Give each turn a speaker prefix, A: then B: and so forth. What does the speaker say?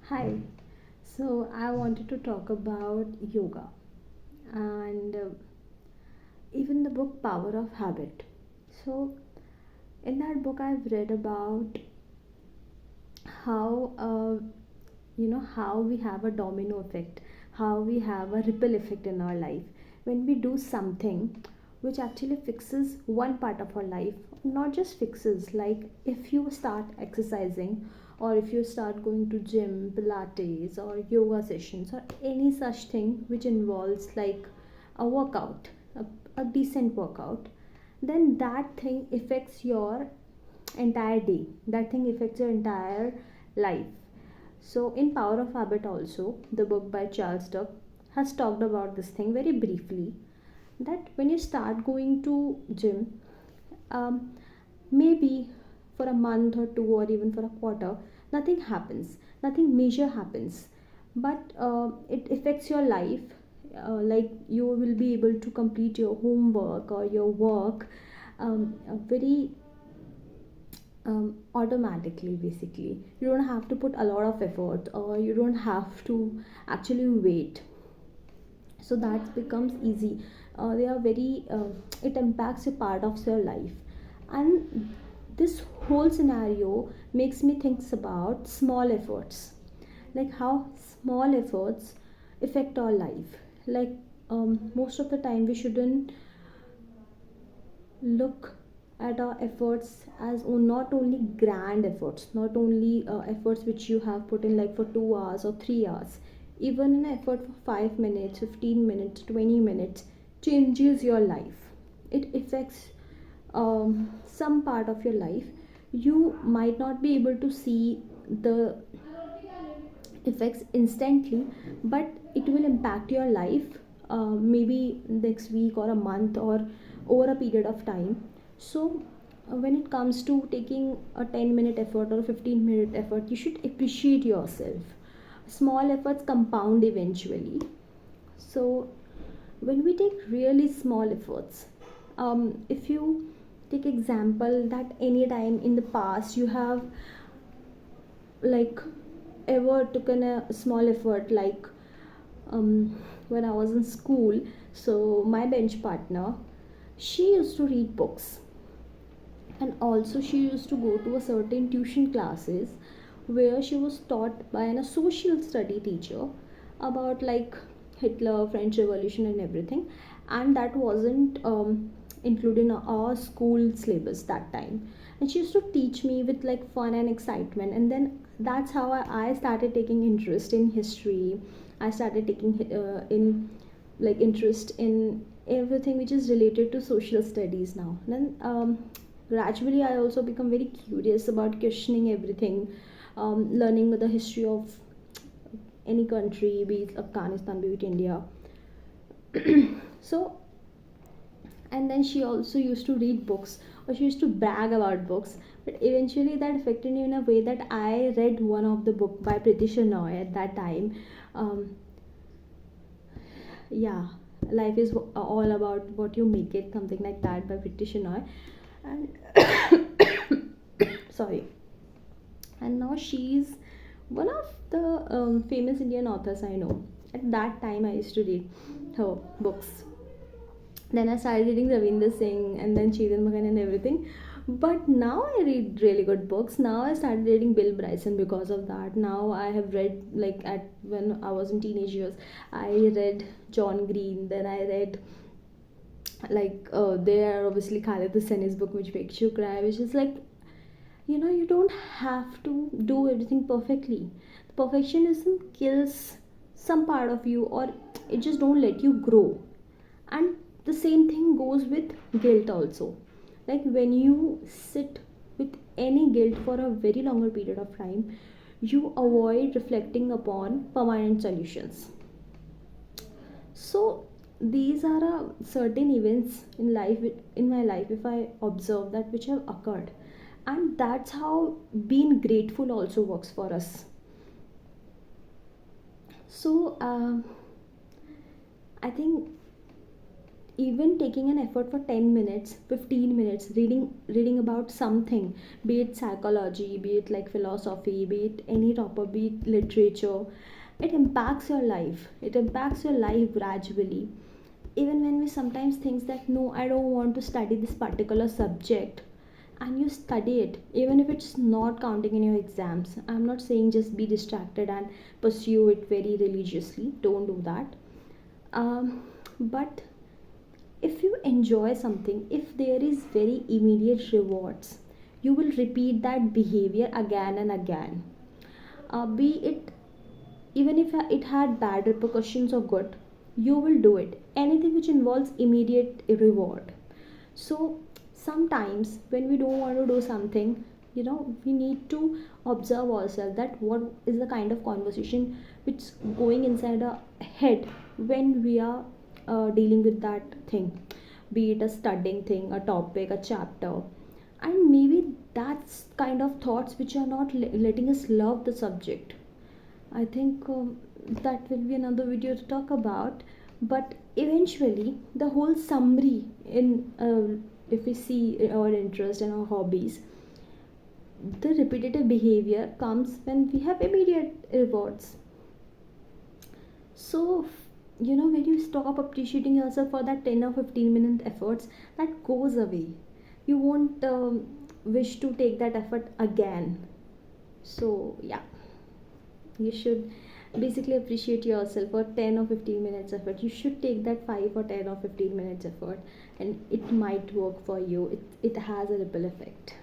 A: Hi. So I wanted to talk about yoga and even the book Power of Habit. So in that book I've read about how how we have a domino effect, how we have a ripple effect in our life when we do something which actually fixes one part of our life, not just fixes, like if you start exercising or if you start going to gym, pilates or yoga sessions or any such thing which involves like a workout, a decent workout, then that thing affects your entire day, that thing affects your entire life. So, in Power of Habit, also, the book by Charles Duck has talked about this thing very briefly, that when you start going to gym, um, maybe for a month or two or even for a quarter, nothing happens, nothing major happens, but it affects your life. Like you will be able to complete your homework or your work very automatically. Basically you don't have to put a lot of effort or you don't have to actually wait, so that becomes easy. They are very it impacts a part of your life. And this whole scenario makes me think about small efforts, like how small efforts affect our life. Like most of the time we shouldn't look at our efforts as not only grand efforts, not only efforts which you have put in like for 2 hours or 3 hours. Even an effort for 5 minutes, 15 minutes, 20 minutes changes your life. It affects some part of your life. You might not be able to see the effects instantly, but it will impact your life maybe next week or a month or over a period of time. So when it comes to taking a 10-minute effort or a 15-minute effort, you should appreciate yourself. Small efforts compound eventually. So when we take really small efforts, if you take example that any time in the past you have like ever taken a small effort, like when I was in school, so my bench partner, she used to read books, and also she used to go to a certain tuition classes where she was taught by a social study teacher about like Hitler, French Revolution and everything. And that wasn't included in our school syllabus that time, and she used to teach me with like fun and excitement. And then that's how I started taking interest in history. I started taking in like interest in everything which is related to social studies now. Then gradually I also become very curious about questioning everything, learning the history of any country, be it Afghanistan, be it India. So, and then she also used to read books, or she used to brag about books. But eventually that affected me in a way that I read one of the book by Priti Shenoy at that time. um, yeah, life is all about what you make it, something like that, by Priti Shenoy. And sorry. And now she's one of the famous Indian authors I know. At that time I used to read her books. Then I started reading Ravinder Singh and then Chetan Bhagan and everything. But now I read really good books. Now I started reading Bill Bryson because of that. Now I have read, like at when I was in teenage years, I read John Green. Then I read like there are obviously Khalid Hosseini's book which makes you cry, which is like, you don't have to do everything perfectly. Perfectionism kills some part of you, or it just don't let you grow. And the same thing goes with guilt also. Like when you sit with any guilt for a very longer period of time, you avoid reflecting upon permanent solutions. So these are certain events in life, in my life, if I observe that, which have occurred. And that's how being grateful also works for us. So I think even taking an effort for 10 minutes, 15 minutes, reading about something, be it psychology, be it like philosophy, be it any topic, be it literature, it impacts your life. It impacts your life gradually. Even when we sometimes think that no, I don't want to study this particular subject, and you study it, even if it's not counting in your exams. I'm not saying just be distracted and pursue it very religiously, don't do that. But if you enjoy something, if there is very immediate rewards, you will repeat that behavior again and again. Be it, even if it had bad repercussions or good, you will do it, anything which involves immediate reward. So sometimes when we don't want to do something, we need to observe ourselves that what is the kind of conversation which is going inside our head when we are dealing with that thing, be it a studying thing, a topic, a chapter. And maybe that's kind of thoughts which are not letting us love the subject. I think that will be another video to talk about. But eventually, the whole summary in if we see our interest and our hobbies, the repetitive behavior comes when we have immediate rewards. So, when you stop appreciating yourself for that 10 or 15-minute efforts, that goes away. You won't wish to take that effort again. So, yeah, you should basically appreciate yourself for 10 or 15 minutes effort. You should take that 5 or 10 or 15 minutes effort, and it might work for you. It has a ripple effect.